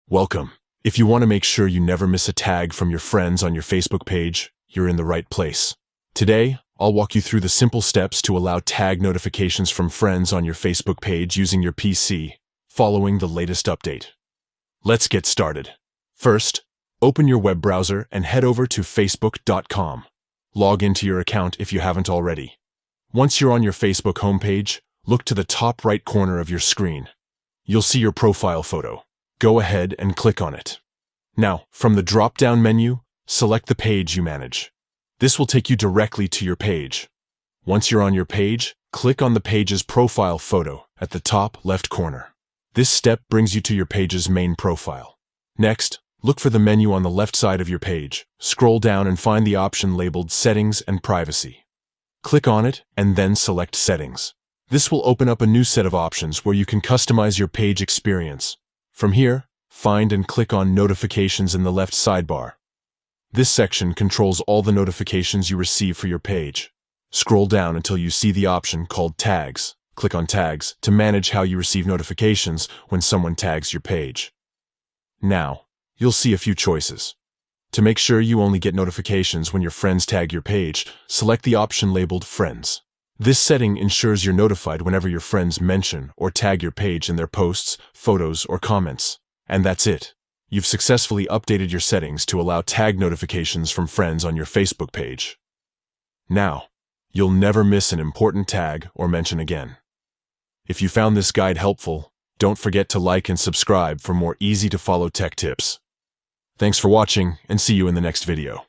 Welcome. If you want to make sure you never miss a tag from your friends on your Facebook page, you're in the right place. Today, I'll walk you through the simple steps to allow tag notifications from friends on your Facebook page using your PC, following the latest update. Let's get started. First, open your web browser and head over to facebook.com. Log into your account if you haven't already. Once you're on your Facebook homepage, look to the top right corner of your screen. You'll see your profile photo. Go ahead and click on it. Now, from the drop-down menu, select the page you manage. This will take you directly to your page. Once you're on your page, click on the page's profile photo at the top left corner. This step brings you to your page's main profile. Next, look for the menu on the left side of your page. Scroll down and find the option labeled Settings and Privacy. Click on it and then select Settings. This will open up a new set of options where you can customize your page experience. From here, find and click on Notifications in the left sidebar. This section controls all the notifications you receive for your page. Scroll down until you see the option called Tags. Click on Tags to manage how you receive notifications when someone tags your page. Now, you'll see a few choices. To make sure you only get notifications when your friends tag your page, select the option labeled Friends. This setting ensures you're notified whenever your friends mention or tag your page in their posts, photos, or comments. And that's it. You've successfully updated your settings to allow tag notifications from friends on your Facebook page. Now, you'll never miss an important tag or mention again. If you found this guide helpful, don't forget to like and subscribe for more easy-to-follow tech tips. Thanks for watching, and see you in the next video.